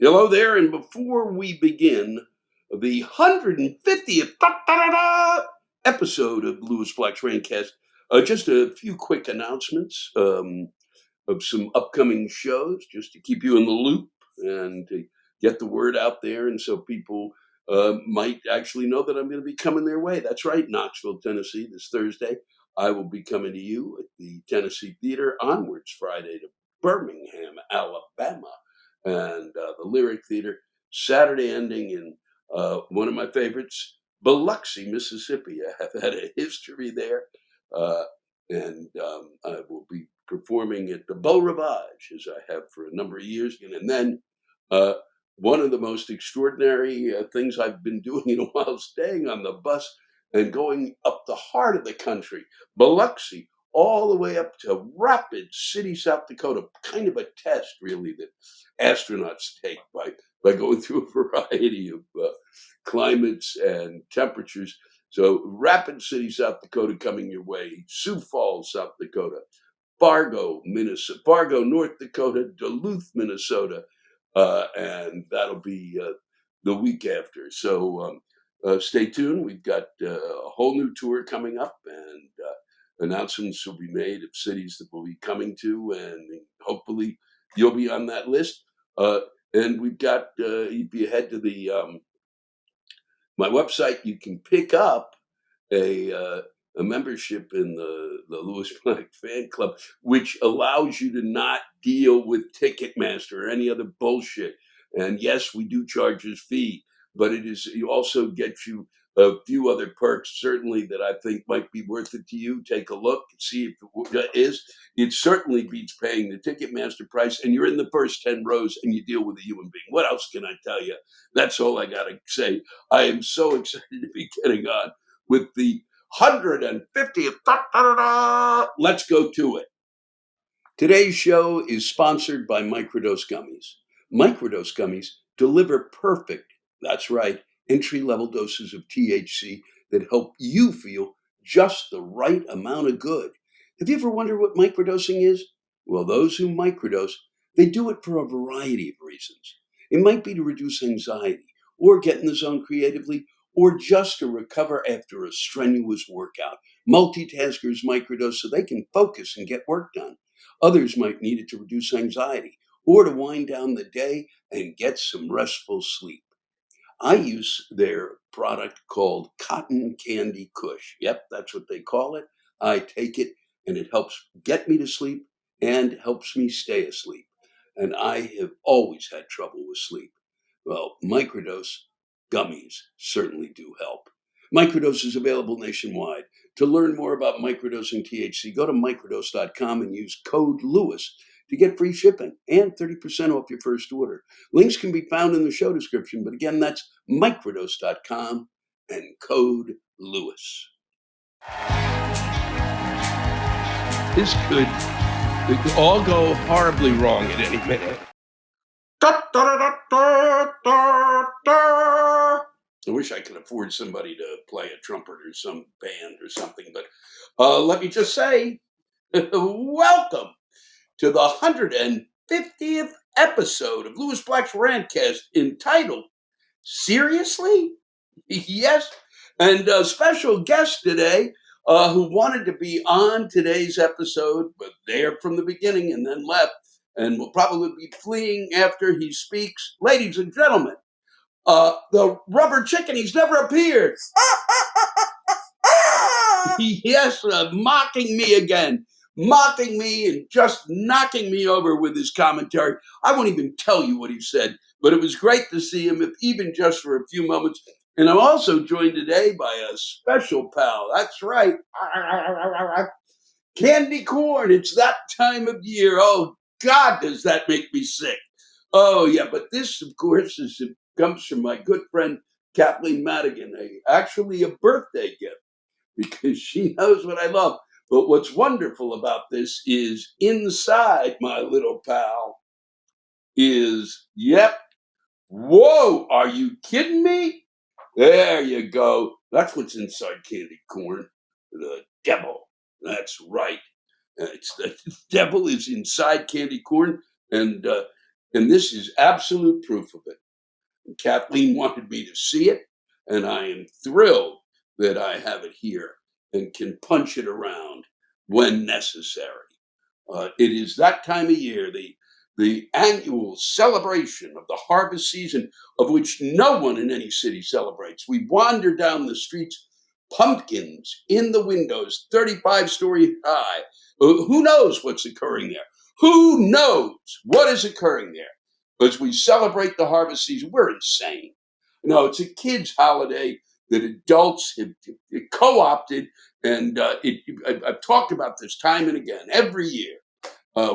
Hello there, and before we begin the 150th episode of Lewis Black's Rantcast, just a few quick announcements of some upcoming shows, just to keep you in the loop and to get the word out there, and so people might actually know that I'm going to be coming their way. That's right, Knoxville, Tennessee, this Thursday. I will be coming to you at the Tennessee Theater, onwards Friday to Birmingham, Alabama, and the Lyric Theater, Saturday ending in one of my favorites, Biloxi, Mississippi. I have had a history there, uh, and I will be performing at the Beau Rivage, as I have for a number of years. And then uh, one of the most extraordinary things I've been doing in a while, staying on the bus and going up the heart of the country, Biloxi, all the way up to Rapid City, South Dakota, kind of a test, really, that astronauts take by going through a variety of climates and temperatures. So Rapid City, South Dakota, coming your way, Sioux Falls, South Dakota, Fargo, Minnesota, Fargo, North Dakota, Duluth, Minnesota, and that'll be the week after. So stay tuned. We've got a whole new tour coming up, and announcements will be made of cities that we'll be coming to, and hopefully you'll be on that list. And we've got, if you head to the my website, you can pick up a membership in the Lewis Black fan club, which allows you to not deal with Ticketmaster or any other bullshit. And yes, we do charge his fee, but it also gets you a few other perks, certainly, that I think might be worth it to you. Take a look, see if it is. It certainly beats paying the Ticketmaster price, and you're in the first 10 rows and you deal with a human being. What else can I tell you? That's all I got to say. I am so excited to be getting on with the 150th. Let's go to it. Today's show is sponsored by Microdose Gummies. Microdose Gummies deliver perfect, that's right, entry-level doses of THC that help you feel just the right amount of good. Have you ever wondered what microdosing is? Well, those who microdose, they do it for a variety of reasons. It might be to reduce anxiety, or get in the zone creatively, or just to recover after a strenuous workout. Multitaskers microdose so they can focus and get work done. Others might need it to reduce anxiety, or to wind down the day and get some restful sleep. I use their product called Cotton Candy Kush. Yep, that's what they call it. I take it, and it helps get me to sleep and helps me stay asleep. And I have always had trouble with sleep. Well, microdose gummies certainly do help. Microdose is available nationwide. To learn more about microdosing THC, go to microdose.com and use code Lewis to get free shipping and 30% off your first order. Links can be found in the show description, but again, that's microdose.com and code Lewis. This could all go horribly wrong at any minute. I wish I could afford somebody to play a trumpet or some band or something, but let me just say, welcome to the 150th episode of Lewis Black's Rantcast, entitled Seriously? Yes. And a special guest today who wanted to be on today's episode, but there from the beginning and then left, and will probably be fleeing after he speaks. Ladies and gentlemen, the rubber chicken, he's never appeared. Yes, mocking me again. Mocking me and just knocking me over with his commentary. I won't even tell you what he said, but it was great to see him, if even just for a few moments. And I'm also joined today by a special pal. That's right. Candy corn. It's that time of year. Oh, God, does that make me sick. Oh, yeah. But this, of course, comes from my good friend, Kathleen Madigan, actually a birthday gift, because she knows what I love. But what's wonderful about this is inside my little pal is, yep, whoa, are you kidding me? There you go. That's what's inside candy corn. The devil. That's right. It's the devil is inside candy corn. And And this is absolute proof of it. Kathleen wanted me to see it, and I am thrilled that I have it here and can punch it around when necessary. It is that time of year, the annual celebration of the harvest season, of which no one in any city celebrates. We wander down the streets, pumpkins in the windows, 35-story high. Who knows what's occurring there? Who knows what is occurring there? As we celebrate the harvest season, we're insane. No, it's a kids' holiday that adults have co-opted, and I've talked about this time and again. Every year,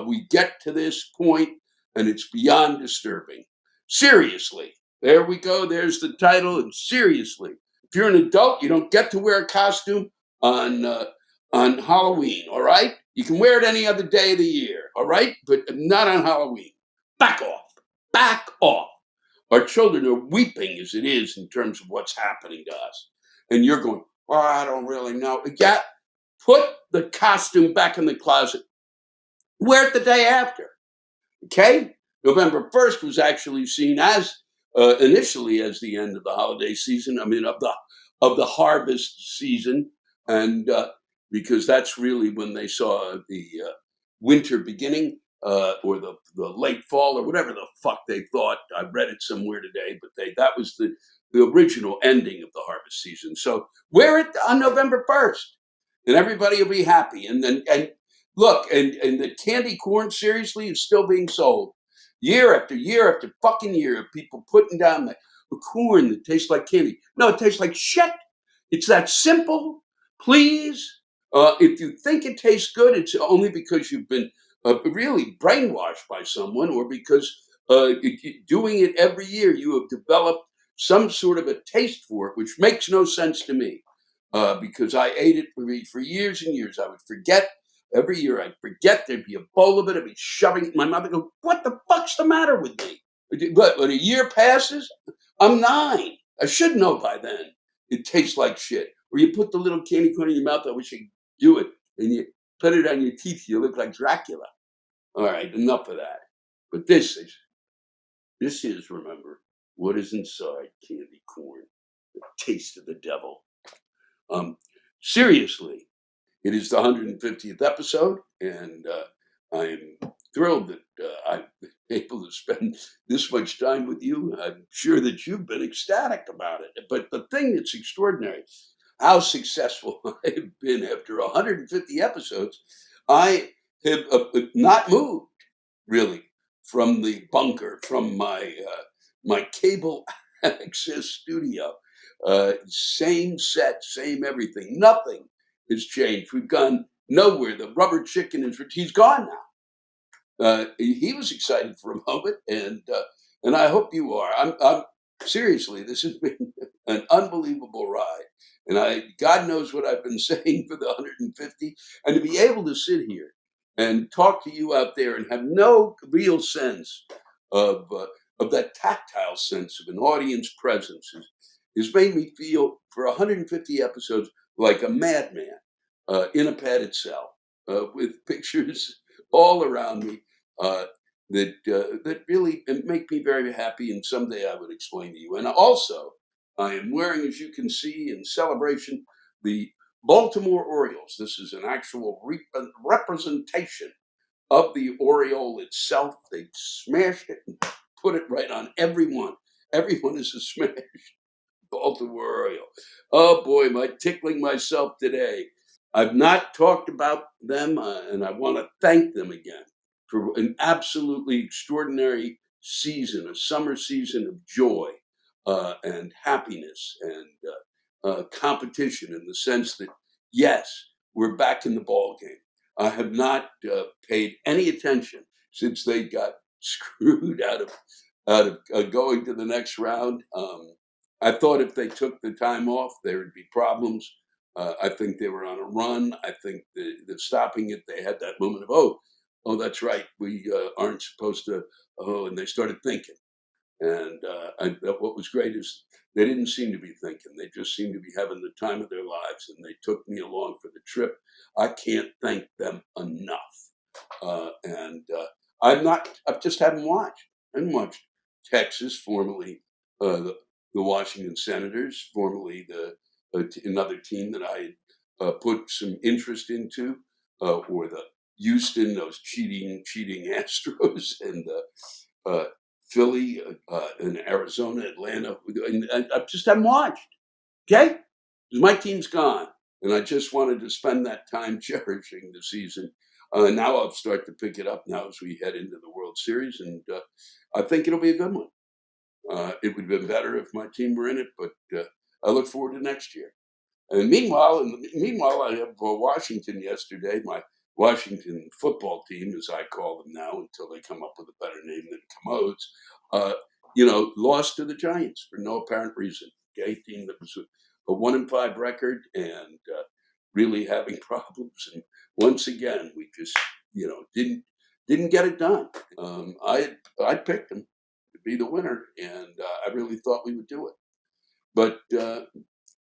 we get to this point, and it's beyond disturbing. Seriously, there we go. There's the title. And seriously, if you're an adult, you don't get to wear a costume on Halloween. All right, you can wear it any other day of the year. All right, but not on Halloween. Back off. Back off. Our children are weeping as it is in terms of what's happening to us. And you're going, well, I don't really know. Yeah, put the costume back in the closet. Wear it the day after. Okay? November 1st was actually seen as initially as the end of the holiday season. I mean, of the harvest season, and because that's really when they saw the winter beginning, or the late fall, or whatever the fuck they thought. I read it somewhere today, but that was the original ending of the harvest season. So wear it on November 1st, and everybody will be happy. And look, and the candy corn, seriously, is still being sold year after year after fucking year of people putting down the corn that tastes like candy. No, it tastes like shit. It's that simple. Please, if you think it tastes good, it's only because you've been really brainwashed by someone, or because doing it every year, you have developed some sort of a taste for it, which makes no sense to me. Because I ate it for years and years. I would forget. Every year I'd forget, there'd be a bowl of it, I'd be shoving it. My mother would go, what the fuck's the matter with me? But when a year passes, I'm 9. I should know by then. It tastes like shit. Or you put the little candy corn in your mouth, I wish I could do it, and you put it on your teeth, you look like Dracula. All right, enough of that. But this is, remember, what is inside candy corn, the taste of the devil. Seriously, it is the 150th episode, and I am thrilled that I've been able to spend this much time with you. I'm sure that you've been ecstatic about it. But the thing that's extraordinary, how successful I've been after 150 episodes. I have not moved, really, from the bunker, from my cable access studio. Same set, same everything. Nothing has changed. We've gone nowhere. The rubber chicken he's gone now. He was excited for a moment, and I hope you are. I'm seriously, this has been an unbelievable ride. And God knows what I've been saying for the 150, and to be able to sit here and talk to you out there and have no real sense of that tactile sense of an audience presence has made me feel for 150 episodes like a madman in a padded cell with pictures all around me that really make me very happy. And someday I would explain to you. And also, I am wearing, as you can see, in celebration, the Baltimore Orioles. This is an actual representation of the Oriole itself. They smashed it and put it right on everyone. Everyone is a smashed Baltimore Oriole. Oh boy, am I tickling myself today. I've not talked about them, and I want to thank them again for an absolutely extraordinary season, a summer season of joy and happiness and competition, in the sense that, yes, we're back in the ball game. I have not paid any attention since they got screwed out of going to the next round. I thought if they took the time off, there would be problems. I think they were on a run. I think that stopping it, they had that moment of, oh, that's right, we aren't supposed to, and they started thinking. And what was great is they didn't seem to be thinking. They just seemed to be having the time of their lives, and they took me along for the trip. I can't thank them enough. And I just haven't watched. and watched Texas, formerly the Washington Senators, formerly another team that I had put some interest into, or the Houston, those cheating Astros, and Philly, and Arizona, Atlanta. And I just haven't watched. Okay, because my team's gone, and I just wanted to spend that time cherishing the season. Now I'll start to pick it up now as we head into the World Series, and I think it'll be a good one. It would have been better if my team were in it, but I look forward to next year. And meanwhile, I have Washington yesterday. My Washington football team, as I call them now, until they come up with a better name than Commodes, lost to the Giants for no apparent reason. Okay, team that was a 1-5 record and really having problems. And once again, we just didn't get it done. I picked them to be the winner, and I really thought we would do it. But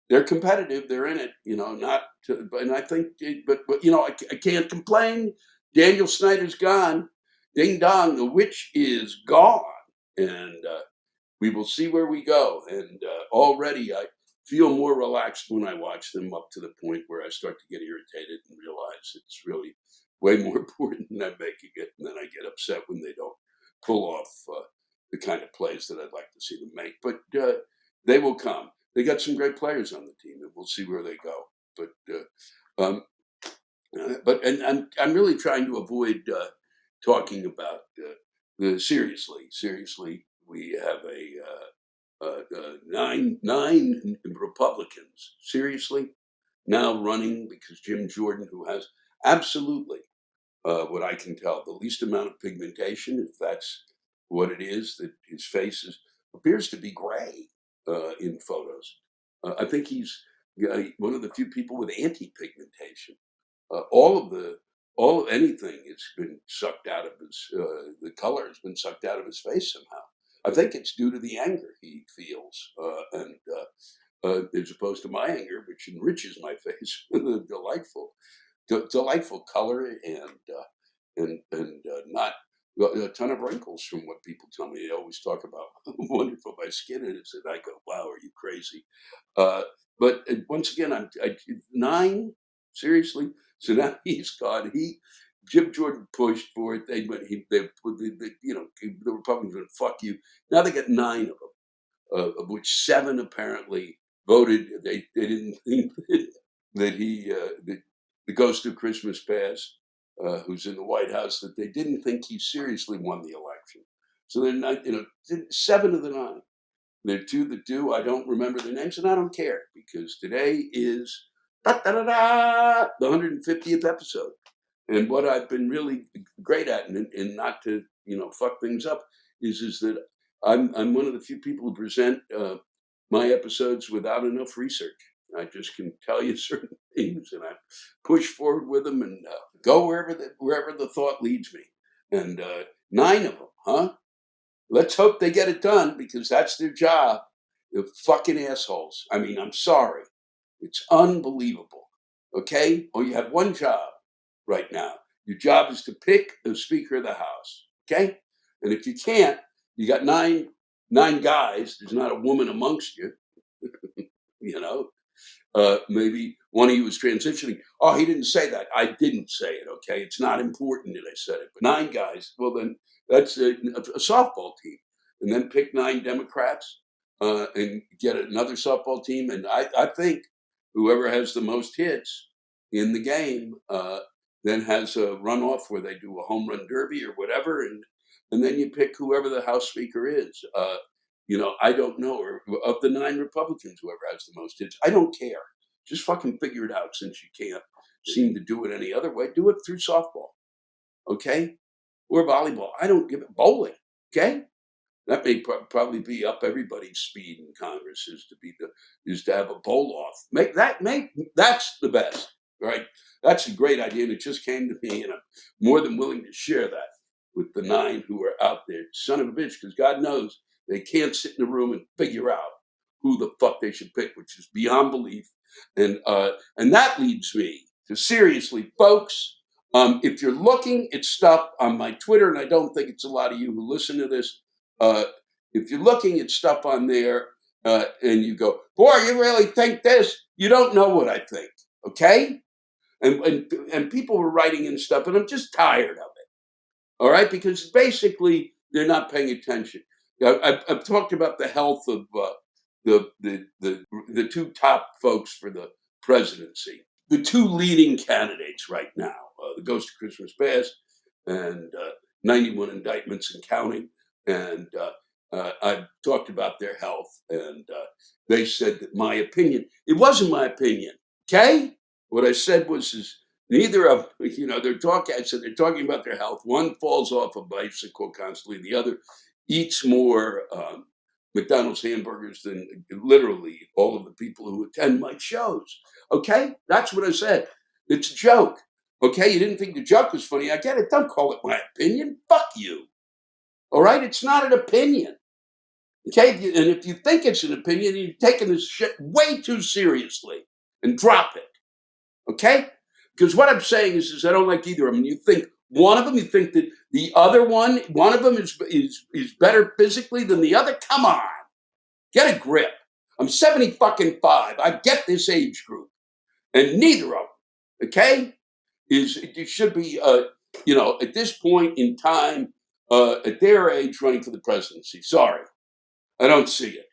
they're competitive. They're in it, not to, and I think, but I can't complain. Daniel Snyder's gone. Ding dong, the witch is gone. And we will see where we go. And already I feel more relaxed when I watch them, up to the point where I start to get irritated and realize it's really way more important than I'm making it. And then I get upset when they don't pull off the kind of plays that I'd like to see them make. But they will come. They got some great players on the team, and we'll see where they go. But I'm really trying to avoid talking about the seriously. Seriously, we have nine Republicans seriously now running, because Jim Jordan, who has absolutely what I can tell, the least amount of pigmentation, if that's what it is, that his face appears to be gray in photos. I think he's one of the few people with anti-pigmentation. All of anything has been sucked out of his, the color has been sucked out of his face somehow. I think it's due to the anger he feels, and as opposed to my anger, which enriches my face with a delightful color and not a ton of wrinkles. From what people tell me, they always talk about how wonderful my skin is, and I go, "Wow, are you crazy?" But once again, I 9 seriously. So now he's gone. Jim Jordan pushed for it. The Republicans went, "Fuck you." Now they got 9 of them, of which 7 apparently voted. They didn't think that the ghost of Christmas Past, who's in the White House, that they didn't think he seriously won the election. So they're not, 7 of the 9. There are 2 that do. I don't remember their names, and I don't care, because today is the 150th episode. And what I've been really great at, and not to fuck things up, is that I'm one of the few people who present my episodes without enough research. I just can tell you certain things, and I push forward with them and go wherever the thought leads me. And 9 of them, huh? Let's hope they get it done, because that's their job. They're fucking assholes. I mean, I'm sorry. It's unbelievable. Okay? Or you have one job right now. Your job is to pick the Speaker of the House. Okay? And if you can't, you got nine guys. There's not a woman amongst you. Maybe one of you was transitioning. Oh, he didn't say that. I didn't say it. Okay? It's not important that I said it. But 9 guys. Well, then that's a softball team. And then pick 9 Democrats and get another softball team. And I think whoever has the most hits in the game then has a runoff where they do a home run derby or whatever. And then you pick whoever the House Speaker is. I don't know. Or of the 9 Republicans, whoever has the most hits, I don't care. Just fucking figure it out, since you can't seem to do it any other way. Do it through softball. Okay? Or volleyball. I don't give it. Bowling. Okay? That may probably be up everybody's speed in Congress, is to have a bowl off. That's the best, right? That's a great idea, and it just came to me, and I'm more than willing to share that with the 9 who are out there. Son of a bitch, because God knows they can't sit in a room and figure out who the fuck they should pick, which is beyond belief. And that leads me to, seriously, folks, if you're looking at stuff on my Twitter, and I don't think it's a lot of you who listen to this, if you're looking at stuff on there and you go, boy, you really think this? You don't know what I think, okay? And people were writing in stuff, and I'm just tired of it. All right, because basically they're not paying attention. I've talked about the health of the two top folks for the presidency, the two leading candidates right now, the Ghost of Christmas Past and 91 Indictments and Counting. And I talked about their health, and they said that my opinion, it wasn't my opinion, okay? What I said was, neither of, they're talking, I said they're talking about their health. One falls off a bicycle constantly, the other eats more McDonald's hamburgers than literally all of the people who attend my shows. Okay? That's what I said. It's a joke. Okay? You didn't think the joke was funny. I get it. Don't call it my opinion. Fuck you. All right? It's not an opinion. Okay? And if you think it's an opinion, you're taking this shit way too seriously and drop it. Okay? Because what I'm saying is I don't like either of them. You think one of them, you think that the other one of them is better physically than the other? Come on. Get a grip. I'm 75. I get this age group. And neither of them, okay, it should be, at this point in time, at their age, running for the presidency. Sorry. I don't see it.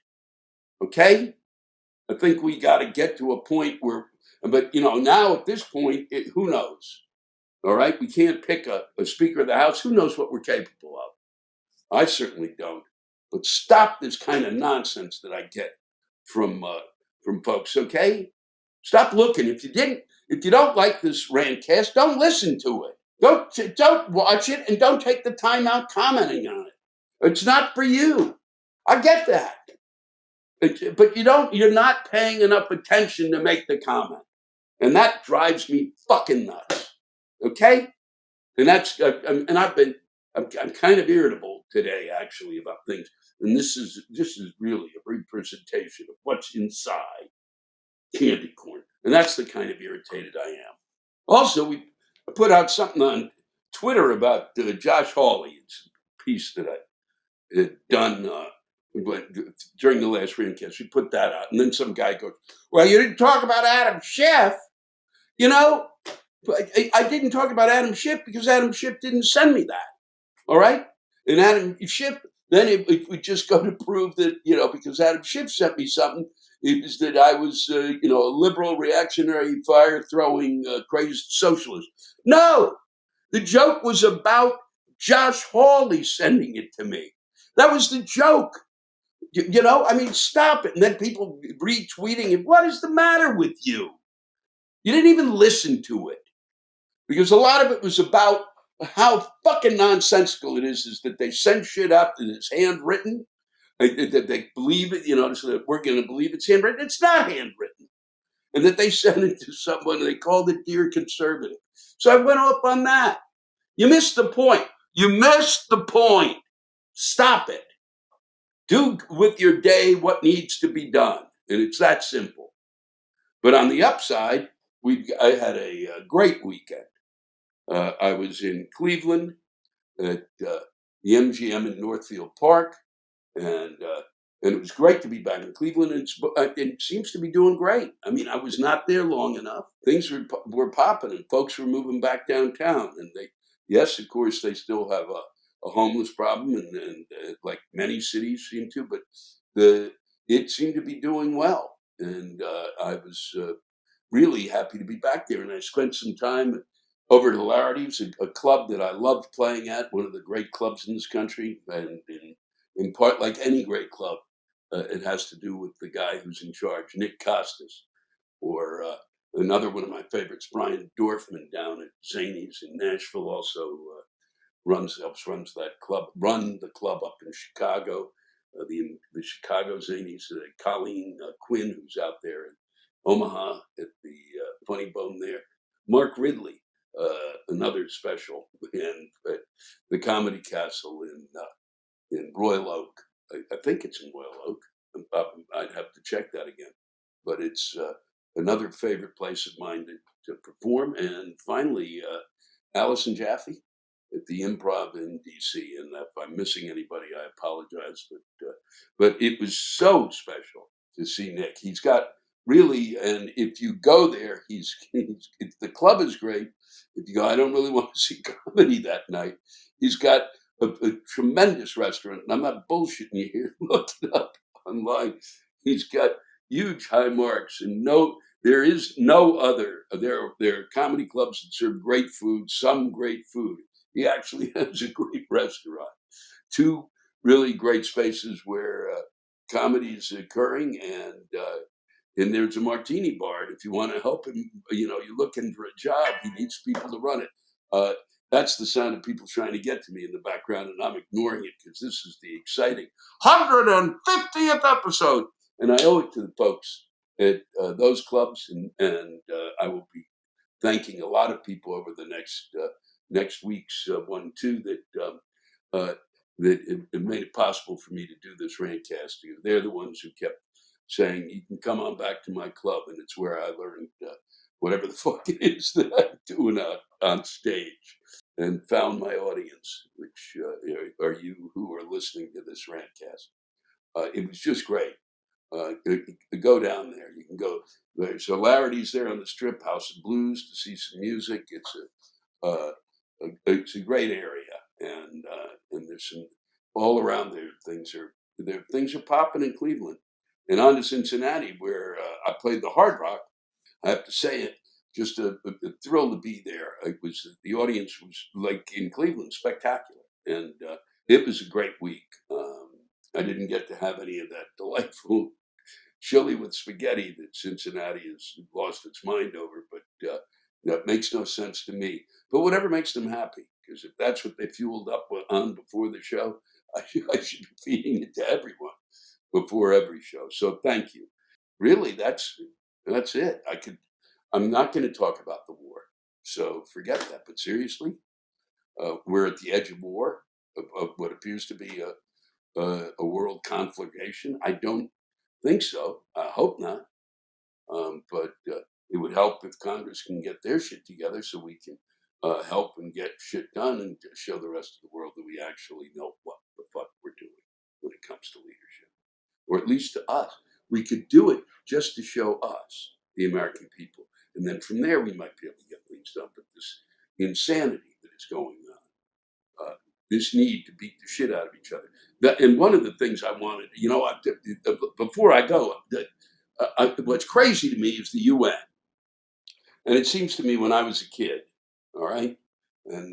Okay? I think we got to get to a point where, but now at this point, who knows? All right, we can't pick a Speaker of the House. Who knows what we're capable of? I certainly don't. But stop this kind of nonsense that I get from folks. Okay, stop looking. If you don't like this Rantcast, don't listen to it. Don't watch it, and don't take the time out commenting on it. It's not for you. I get that. But you're not paying enough attention to make the comment. And that drives me fucking nuts. Okay? And I'm kind of irritable today, actually, about things. And this is really a representation of what's inside candy corn. And that's the kind of irritated I am. Also, we put out something on Twitter about Josh Hawley. It's a piece that I had done during the last Rantcast. We put that out. And then some guy goes, well, you didn't talk about Adam Schiff. I didn't talk about Adam Schiff because Adam Schiff didn't send me that. All right? And Adam Schiff, then it would just go to prove that, because Adam Schiff sent me something, it was that I was, a liberal, reactionary, fire-throwing, crazed socialist. No! The joke was about Josh Hawley sending it to me. That was the joke. Stop it. And then people retweeting it. What is the matter with you? You didn't even listen to it. Because a lot of it was about how fucking nonsensical it is that they send shit up and it's handwritten, that they believe it, so that we're going to believe it's handwritten. It's not handwritten. And that they sent it to someone and they called it Dear Conservative. So I went off on that. You missed the point. You missed the point. Stop it. Do with your day what needs to be done. And it's that simple. But on the upside, I had a great weekend. I was in Cleveland at the MGM in Northfield Park, and it was great to be back in Cleveland. And it seems to be doing great. I mean, I was not there long enough. Things were popping, and folks were moving back downtown. And yes, of course, they still have a homeless problem, and like many cities seem to, but it seemed to be doing well. And I was really happy to be back there. And I spent some time over at Hilarities, a club that I loved playing at, one of the great clubs in this country, and in part, like any great club, it has to do with the guy who's in charge, Nick Costas, or another one of my favorites, Brian Dorfman, down at Zany's in Nashville, also helps run the club up in Chicago, the Chicago Zany's, Colleen Quinn, who's out there in Omaha at the Funny Bone there, Mark Ridley, another special, and the Comedy Castle in Royal Oak. I think it's in Royal Oak. I'd have to check that again, but it's another favorite place of mine to perform. And finally, Allison Jaffe at the Improv in DC. And if I'm missing anybody, I apologize. But it was so special to see Nick. He's got really, and if you go there, the club is great. If you go, I don't really want to see comedy that night. He's got a tremendous restaurant, and I'm not bullshitting you here. Look it up online. He's got huge high marks, and there is no other. There are comedy clubs that serve great food, some great food. He actually has a great restaurant. Two really great spaces where comedy is occurring, and there's a martini bar. And if you want to help him, you're looking for a job, he needs people to run it. That's the sound of people trying to get to me in the background, and I'm ignoring it because this is the exciting 150th episode. And I owe it to the folks at those clubs, and I will be thanking a lot of people over the next week's 1-2 that it made it possible for me to do this Rantcast. They're the ones who kept saying, you can come on back to my club, and it's where I learned whatever the fuck it is that I'm doing on stage, and found my audience, which are you who are listening to this Rantcast. It was just great. Go down there. You can go. There's Hilarities there on the Strip, House of Blues, to see some music. It's a great area, and there's some all around there. Things are popping in Cleveland, and on to Cincinnati, where I played the Hard Rock. I have to say it. Just a thrill to be there. The audience was, like in Cleveland, spectacular, and it was a great week. I didn't get to have any of that delightful chili with spaghetti that Cincinnati has lost its mind over, but that makes no sense to me. But whatever makes them happy, because if that's what they fueled up on before the show, I should be feeding it to everyone before every show. So thank you. Really, that's it. I'm not going to talk about the war, so forget that. But seriously, we're at the edge of war, of what appears to be a world conflagration. I don't think so. I hope not. But it would help if Congress can get their shit together so we can help and get shit done and show the rest of the world that we actually know what the fuck we're doing when it comes to leadership. Or at least to us. We could do it just to show us, the American people. And then from there, we might be able to get things done. But this insanity that is going on, this need to beat the shit out of each other. And one of the things I wanted, before I go, what's crazy to me is the UN. And it seems to me when I was a kid, all right, and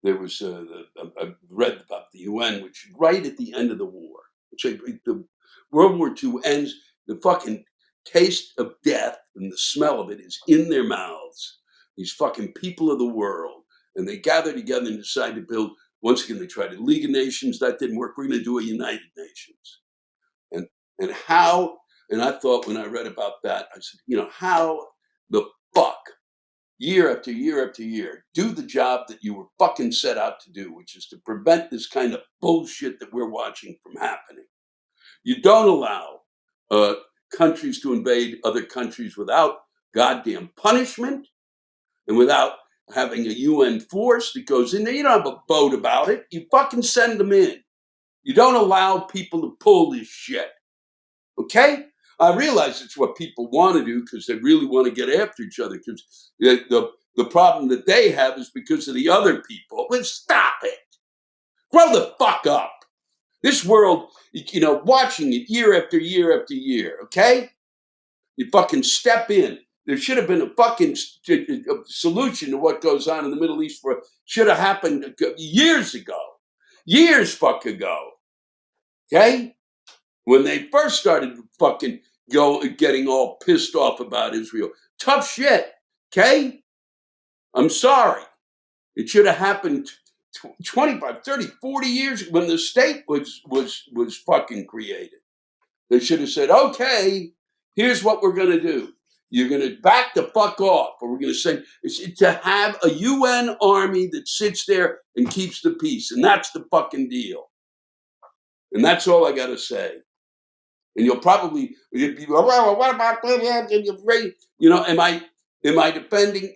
there was, I read about the UN, which right at the end of the war, the World War II ends, the fucking taste of death and the smell of it is in their mouths. These fucking people of the world. And they gather together and decide to build, once again, they tried a League of Nations. That didn't work. We're going to do a United Nations. And I thought when I read about that, I said, how the fuck, year after year after year, do the job that you were fucking set out to do, which is to prevent this kind of bullshit that we're watching from happening. You don't allow countries to invade other countries without goddamn punishment and without having a UN force that goes in there. You don't have a vote about it. You fucking send them in. You don't allow people to pull this shit. Okay? I realize it's what people want to do because they really want to get after each other, because the problem that they have is because of the other people. Well, stop it. Grow the fuck up. This world, watching it year after year after year, okay? You fucking step in. There should have been a fucking solution to what goes on in the Middle East. Should have happened years ago. Years fuck ago. Okay? When they first started fucking getting all pissed off about Israel. Tough shit. Okay? I'm sorry. It should have happened 25, 30, 40 years when the state was fucking created. They should have said, okay, here's what we're going to do. You're going to back the fuck off. Or we're going to say, it's to have a UN army that sits there and keeps the peace. And that's the fucking deal. And that's all I got to say. And you'll probably, well, what about, am I Am I defending?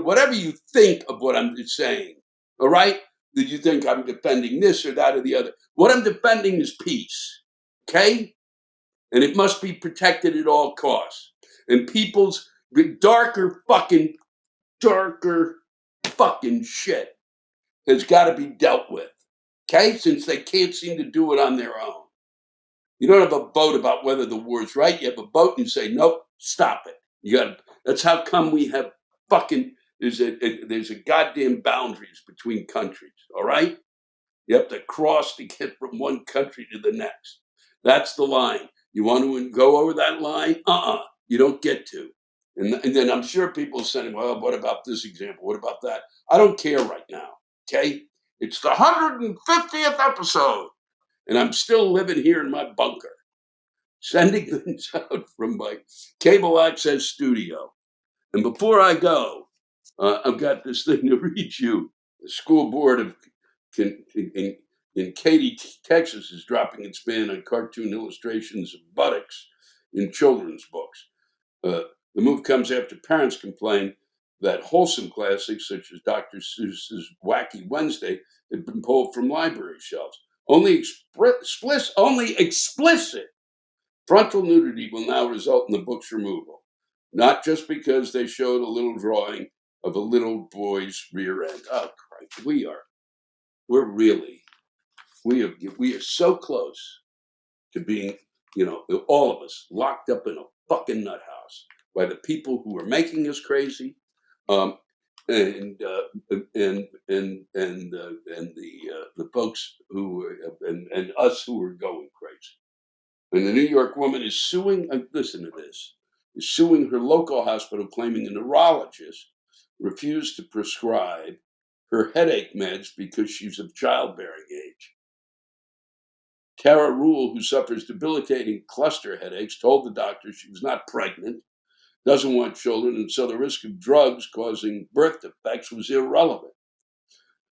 Whatever you think of what I'm saying, all right? Did you think I'm defending this or that or the other? What I'm defending is peace, okay? And it must be protected at all costs. And people's darker fucking shit has got to be dealt with, okay? Since they can't seem to do it on their own. You don't have a vote about whether the war is right. You have a vote and you say, nope, stop it. That's how come we have there's a goddamn boundaries between countries, all right? You have to cross to get from one country to the next. That's the line. You want to go over that line? You don't get to. And then I'm sure people are saying, well, what about this example? What about that? I don't care right now, okay? It's the 150th episode, and I'm still living here in my bunker, sending things out from my cable access studio. And before I go, I've got this thing to read you. The school board in Katy, Texas is dropping its ban on cartoon illustrations of buttocks in children's books. The move comes after parents complained that wholesome classics such as Dr. Seuss's Wacky Wednesday had been pulled from library shelves. Only explicit frontal nudity will now result in the book's removal, not just because they showed a little drawing of a little boy's rear end. Oh, Christ, we are so close to being, all of us locked up in a fucking nut house by the people who are making us crazy, and the folks who and us who are going crazy. And the New York woman is suing. Listen to this: is suing her local hospital, claiming a neurologist refused to prescribe her headache meds because she's of childbearing age. Tara Rule, who suffers debilitating cluster headaches, told the doctor she was not pregnant, doesn't want children, and so the risk of drugs causing birth defects was irrelevant.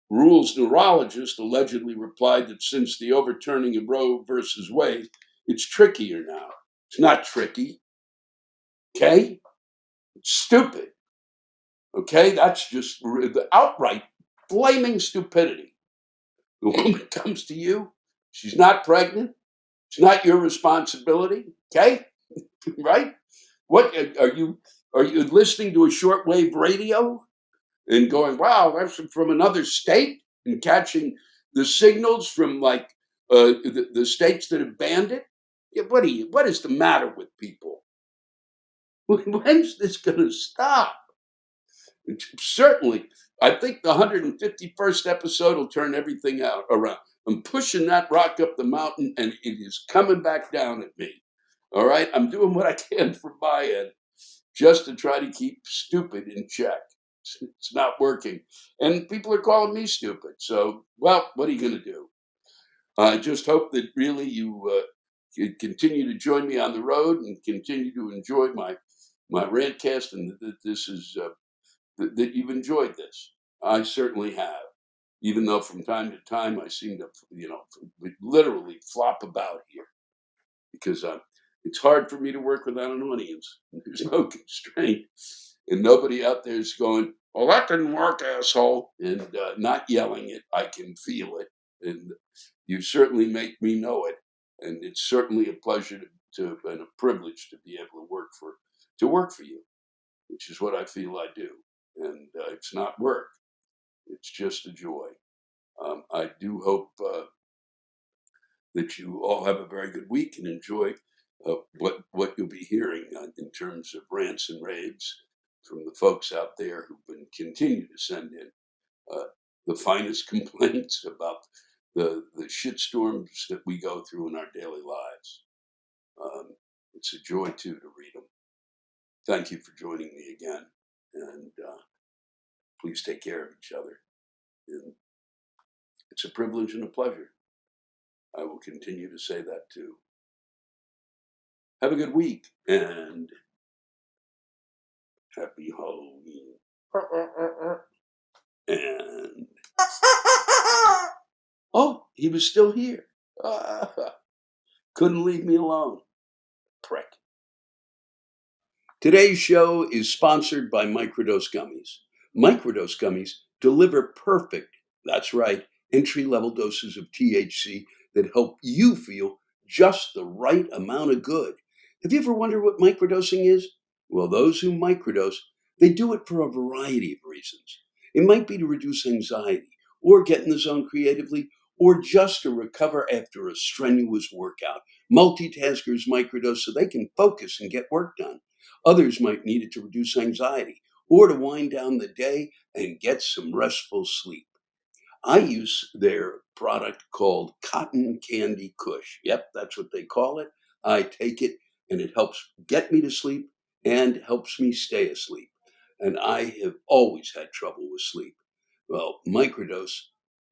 Rule's neurologist allegedly replied that since the overturning of Roe versus Wade, it's trickier now. It's not tricky. Okay? It's stupid. Okay? That's just the outright flaming stupidity. The woman comes to you. She's not pregnant. It's not your responsibility. Okay? Right? What are you listening to a shortwave radio and going, wow, that's from another state, and catching the signals from like the states that have banned it? Yeah, what is the matter with people? When's this going to stop? Certainly, I think the 151st episode will turn everything around. I'm pushing that rock up the mountain, and it is coming back down at me. All right, I'm doing what I can from my end, just to try to keep stupid in check. It's not working, and people are calling me stupid. So, well, what are you going to do? I just hope that really you continue to join me on the road and continue to enjoy my Rantcast, and that this is that you've enjoyed this. I certainly have, even though from time to time I seem to, literally flop about here because it's hard for me to work without an audience. There's no constraint, and nobody out there is going, "Well, that didn't work, asshole," and not yelling it. I can feel it, and you certainly make me know it, and it's certainly a pleasure to and a privilege to be able to work for you, which is what I feel I do. And it's not work; it's just a joy. I do hope that you all have a very good week and enjoy what you'll be hearing in terms of rants and raves from the folks out there who've been continue to send in the finest complaints about the shitstorms that we go through in our daily lives. It's a joy too to read them. Thank you for joining me again, and please take care of each other. And it's a privilege and a pleasure. I will continue to say that too. Have a good week and happy Halloween. And oh, he was still here. Couldn't leave me alone. Prick. Today's show is sponsored by Microdose Gummies. Microdose Gummies deliver perfect, that's right, entry level doses of THC that help you feel just the right amount of good. Have you ever wondered what microdosing is? Well, those who microdose, they do it for a variety of reasons. It might be to reduce anxiety, or get in the zone creatively, or just to recover after a strenuous workout. Multitaskers microdose so they can focus and get work done. Others might need it to reduce anxiety or to wind down the day and get some restful sleep. I use their product called Cotton Candy Kush. Yep, that's what they call it. I take it and it helps get me to sleep and helps me stay asleep. And I have always had trouble with sleep. Well, microdose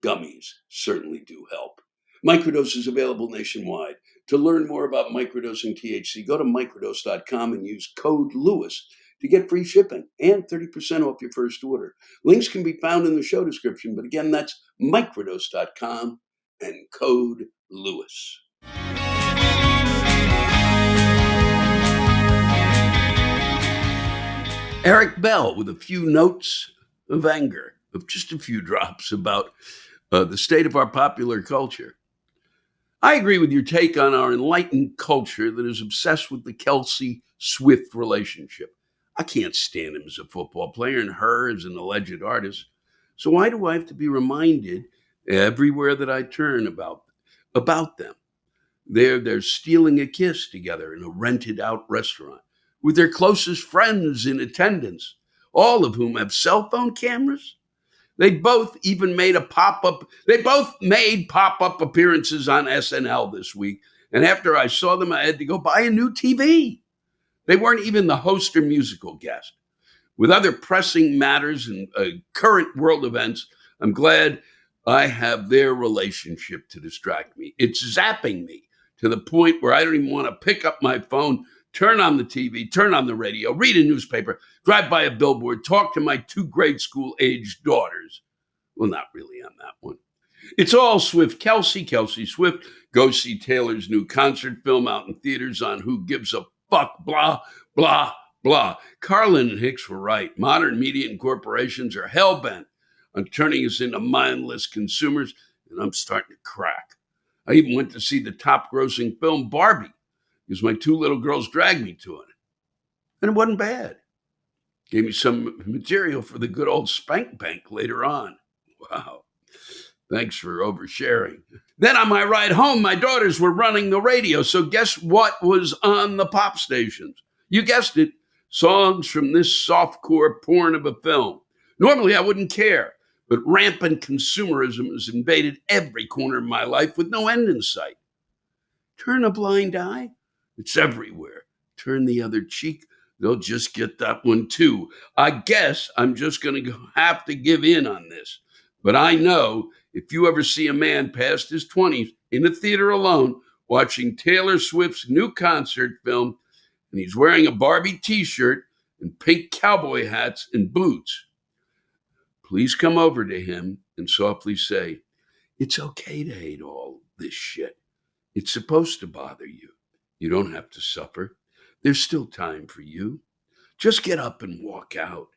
gummies certainly do help. Microdose is available nationwide. To learn more about microdosing THC, go to microdose.com and use code Lewis to get free shipping and 30% off your first order. Links can be found in the show description, but again, that's microdose.com and code Lewis. Eric Bell with a few notes of anger, of just a few drops about the state of our popular culture. I agree with your take on our enlightened culture that is obsessed with the Kelsey Swift relationship. I can't stand him as a football player and her as an alleged artist. So why do I have to be reminded everywhere that I turn about them? They're stealing a kiss together in a rented out restaurant with their closest friends in attendance, all of whom have cell phone cameras. They both made pop-up appearances on SNL this week. And after I saw them, I had to go buy a new TV. They weren't even the host or musical guest. With other pressing matters and current world events, I'm glad I have their relationship to distract me. It's zapping me to the point where I don't even want to pick up my phone, turn on the TV, turn on the radio, read a newspaper, drive by a billboard, talk to my 2 grade school aged daughters. Well, not really on that one. It's all Swift. Kelsey Swift. Go see Taylor's new concert film out in theaters on Who Gives a Fuck, blah, blah, blah. Carlin and Hicks were right. Modern media and corporations are hell-bent on turning us into mindless consumers, and I'm starting to crack. I even went to see the top-grossing film Barbie because my 2 little girls dragged me to it. And it wasn't bad. Gave me some material for the good old spank bank later on. Wow. Thanks for oversharing. Then on my ride home, my daughters were running the radio. So guess what was on the pop stations? You guessed it. Songs from this softcore porn of a film. Normally I wouldn't care, but rampant consumerism has invaded every corner of my life with no end in sight. Turn a blind eye? It's everywhere. Turn the other cheek? They'll just get that one too. I guess I'm just going to have to give in on this. But I know if you ever see a man past his 20s in a theater alone watching Taylor Swift's new concert film, and he's wearing a Barbie t-shirt and pink cowboy hats and boots, please come over to him and softly say, it's okay to hate all this shit. It's supposed to bother you. You don't have to suffer. There's still time for you. Just get up and walk out.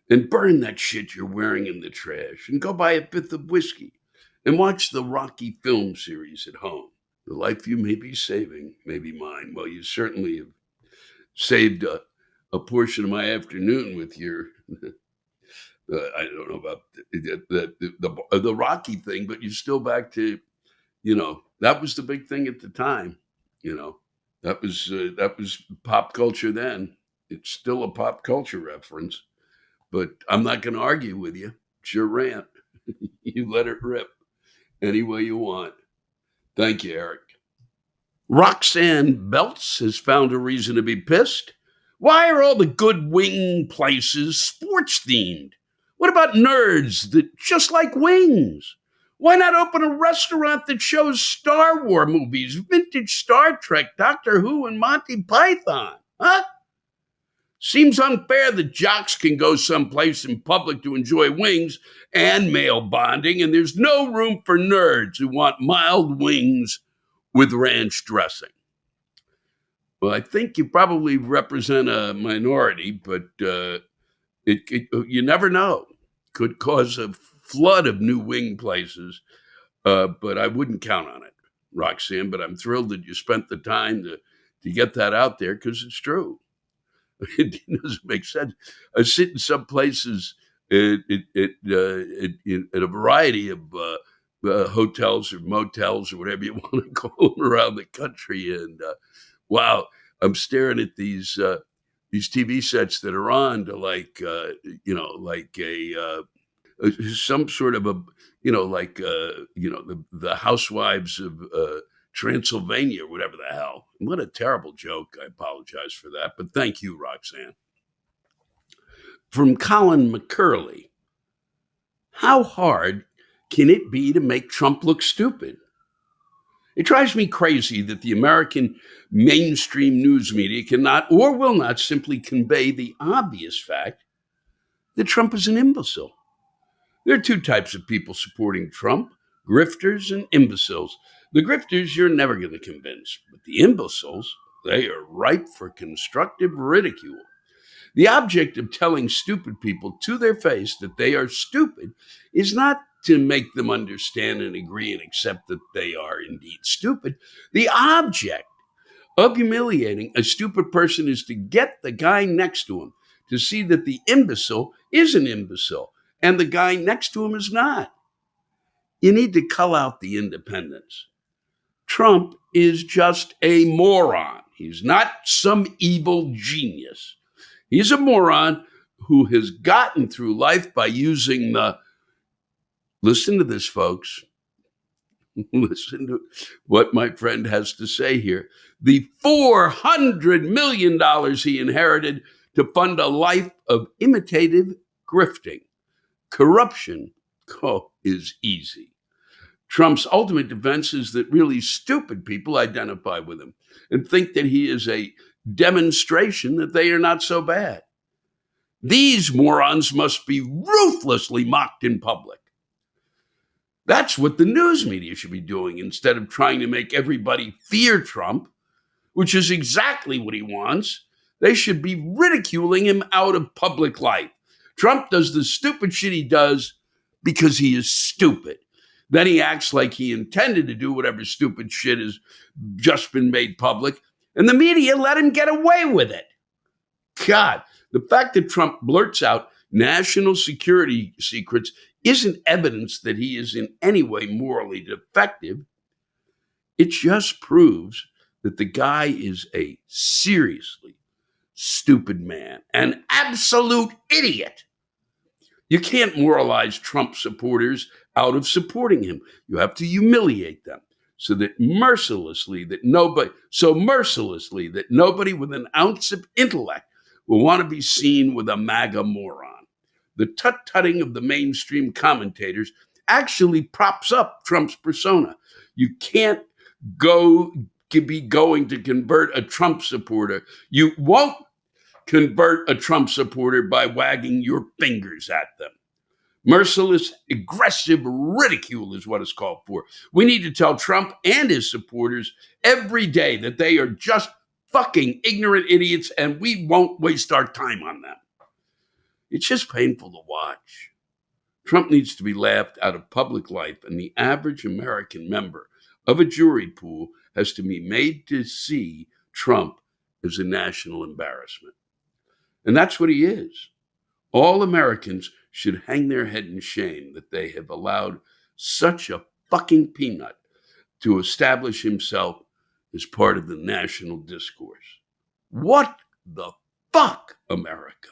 And burn that shit you're wearing in the trash and go buy a 5th of whiskey and watch the Rocky film series at home. The life you may be saving may be mine. Well, you certainly have saved a portion of my afternoon with your, I don't know about the Rocky thing, but you're still back to, that was the big thing at the time. That was pop culture then. It's still a pop culture reference. But I'm not going to argue with you. It's your rant. You let it rip any way you want. Thank you, Eric. Roxanne Belts has found a reason to be pissed. Why are all the good wing places sports themed? What about nerds that just like wings? Why not open a restaurant that shows Star Wars movies, vintage Star Trek, Doctor Who, and Monty Python? Huh? Seems unfair that jocks can go someplace in public to enjoy wings and male bonding, and there's no room for nerds who want mild wings with ranch dressing. Well, I think you probably represent a minority, but you never know. Could cause a flood of new wing places, but I wouldn't count on it, Roxanne. But I'm thrilled that you spent the time to get that out there because it's true. It doesn't make sense. I sit in some places at a variety of hotels or motels or whatever you want to call them around the country, and wow, I'm staring at these TV sets that are on to like some sort of a the housewives of Transylvania or whatever the hell. What a terrible joke. I apologize for that, but thank you, Roxanne. From Colin McCurley. How hard can it be to make Trump look stupid? It drives me crazy that the American mainstream news media cannot or will not simply convey the obvious fact that Trump is an imbecile. There are two types of people supporting Trump: grifters and imbeciles. The grifters you're never going to convince, but the imbeciles, they are ripe for constructive ridicule. The object of telling stupid people to their face that they are stupid is not to make them understand and agree and accept that they are indeed stupid. The object of humiliating a stupid person is to get the guy next to him to see that the imbecile is an imbecile and the guy next to him is not. You need to cull out the independence. Trump is just a moron. He's not some evil genius. He's a moron who has gotten through life by using listen to this, folks. Listen to what my friend has to say here. The $400 million he inherited to fund a life of imitative grifting. Corruption is easy. Trump's ultimate defense is that really stupid people identify with him and think that he is a demonstration that they are not so bad. These morons must be ruthlessly mocked in public. That's what the news media should be doing instead of trying to make everybody fear Trump, which is exactly what he wants. They should be ridiculing him out of public life. Trump does the stupid shit he does because he is stupid. Then he acts like he intended to do whatever stupid shit has just been made public, and the media let him get away with it. God, the fact that Trump blurts out national security secrets isn't evidence that he is in any way morally defective. It just proves that the guy is a seriously stupid man, an absolute idiot. You can't moralize Trump supporters out of supporting him. You have to humiliate them so mercilessly that nobody with an ounce of intellect will want to be seen with a MAGA moron. The tut-tutting of the mainstream commentators actually props up Trump's persona. You can't be going to convert a Trump supporter. You won't convert a Trump supporter by wagging your fingers at them. Merciless, aggressive ridicule is what it's called for. We need to tell Trump and his supporters every day that they are just fucking ignorant idiots and we won't waste our time on them. It's just painful to watch. Trump needs to be laughed out of public life, and the average American member of a jury pool has to be made to see Trump as a national embarrassment. And that's what he is. All Americans should hang their head in shame that they have allowed such a fucking peanut to establish himself as part of the national discourse. What the fuck, America?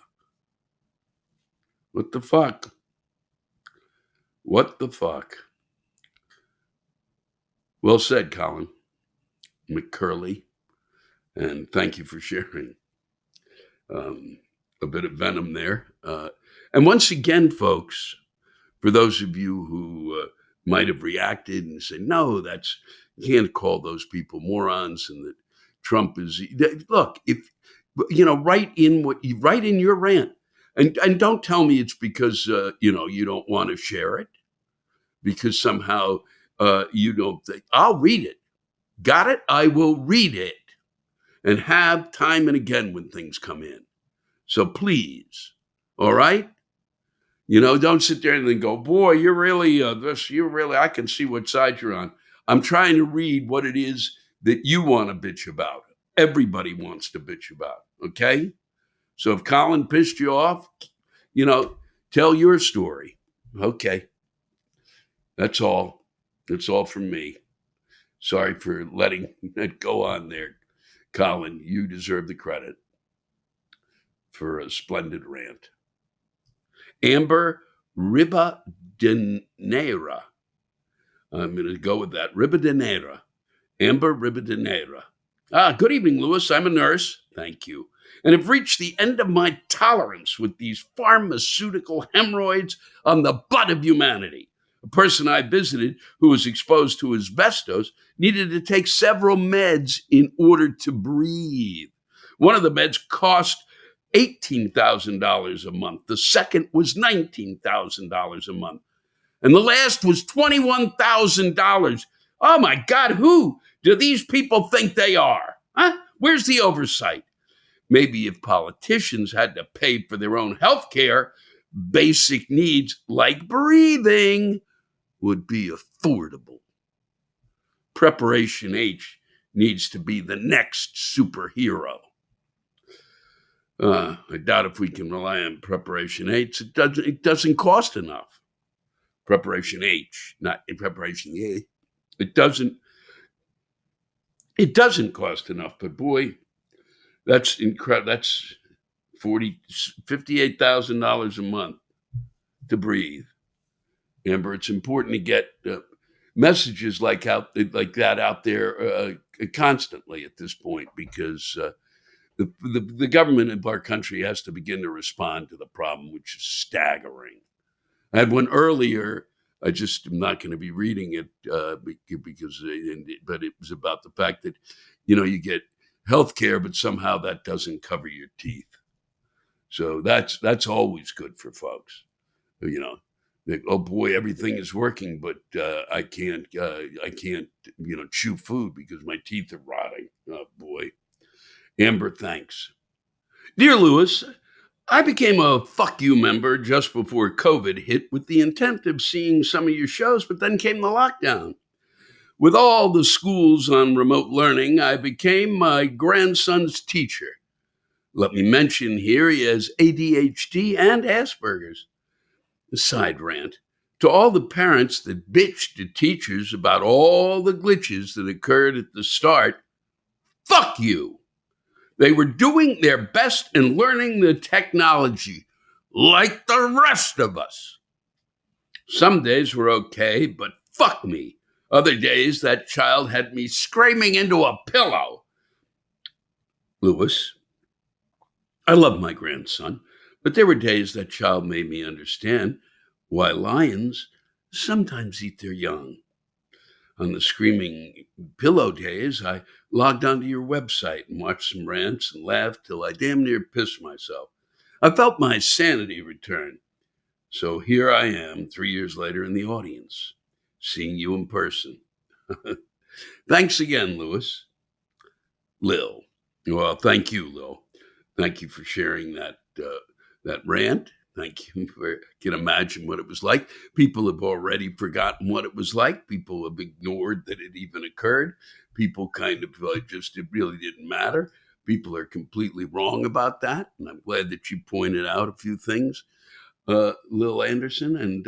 What the fuck? What the fuck? Well said, Colin McCurley. And thank you for sharing a bit of venom there. And once again, folks, for those of you who might have reacted and said, no, you can't call those people morons and that Trump is, look, if, write in your rant. And don't tell me it's because, you don't want to share it, because somehow you don't think, I'll read it. Got it? I will read it. and have time and again when things come in. So please, all right? Don't sit there and then go, boy, you're really I can see what side you're on. I'm trying to read what it is that you want to bitch about. Everybody wants to bitch about, okay? So if Colin pissed you off, tell your story. Okay. That's all. That's all from me. Sorry for letting it go on there. Colin, you deserve the credit for a splendid rant. Amber Ribadeneira. I'm going to go with that. Ribadeneira. Amber Ribadeneira. Good evening, Lewis. I'm a nurse. Thank you. And have reached the end of my tolerance with these pharmaceutical hemorrhoids on the butt of humanity. A person I visited who was exposed to asbestos needed to take several meds in order to breathe. One of the meds cost $18,000 a month. The second was $19,000 a month. And the last was $21,000. Oh my God, who do these people think they are? Huh? Where's the oversight? Maybe if politicians had to pay for their own health care, basic needs like breathing would be affordable. Preparation H needs to be the next superhero. I doubt if we can rely on Preparation H. It doesn't cost enough. Preparation H, not in Preparation A. It doesn't cost enough, but boy, that's incredible. That's $58,000 a month to breathe. Amber, it's important to get messages like that out there constantly at this point, because the government of our country has to begin to respond to the problem, which is staggering. I had one earlier. I just am not going to be reading it but it was about the fact that, you get health care, but somehow that doesn't cover your teeth. So that's always good for folks. Oh boy, everything is working, but I can't chew food because my teeth are rotting. Oh boy. Amber, thanks. Dear Lewis, I became a fuck you member just before COVID hit with the intent of seeing some of your shows, but then came the lockdown. With all the schools on remote learning, I became my grandson's teacher. Let me mention here he has ADHD and Asperger's. A side rant. To all the parents that bitched to teachers about all the glitches that occurred at the start, fuck you. They were doing their best in learning the technology, like the rest of us. Some days were okay, but fuck me. Other days, that child had me screaming into a pillow. Lewis, I love my grandson, but there were days that child made me understand why lions sometimes eat their young. On the screaming pillow days, I logged onto your website and watched some rants and laughed till I damn near pissed myself. I felt my sanity return. So here I am 3 years later in the audience, seeing you in person. Thanks again, Lewis. Lil. Well, thank you, Lil. Thank you for sharing that rant. Thank you for, I can imagine what it was like. People have already forgotten what it was like. People have ignored that it even occurred. People kind of it really didn't matter. People are completely wrong about that. And I'm glad that you pointed out a few things, Lil Anderson. And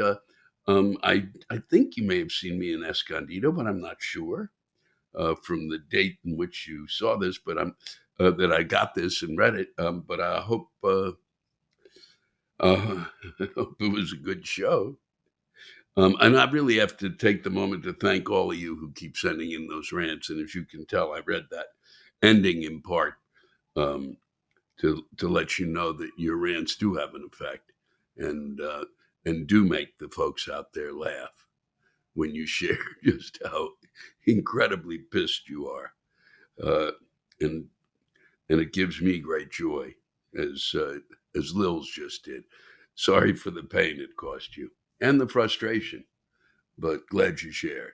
I think you may have seen me in Escondido, but I'm not sure from the date in which you saw this, but that I got this and read it. But I hope I hope it was a good show. And I really have to take the moment to thank all of you who keep sending in those rants. And as you can tell, I read that ending in part to let you know that your rants do have an effect and do make the folks out there laugh when you share just how incredibly pissed you are. And it gives me great joy, as Lil's just did. Sorry for the pain it cost you and the frustration, but glad you shared.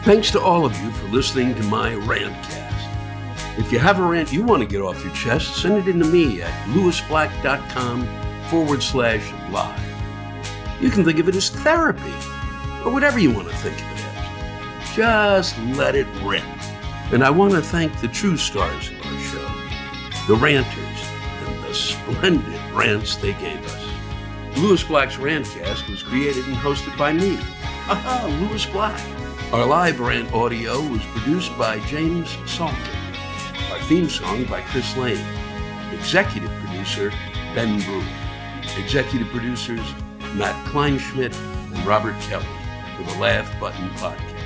Thanks to all of you for listening to my Rantcast. If you have a rant you want to get off your chest, send it in to me at lewisblack.com/live. You can think of it as therapy, or whatever you want to think of it as. Just let it rip. And I want to thank the true stars of our show, the ranters, and the splendid rants they gave us. Lewis Black's Rantcast was created and hosted by me, Lewis Black. Our live rant audio was produced by James Salter. Our theme song by Chris Lane. Executive producer, Ben Brewer. Executive producers, Matt Kleinschmidt and Robert Kelly for the Laugh Button Podcast.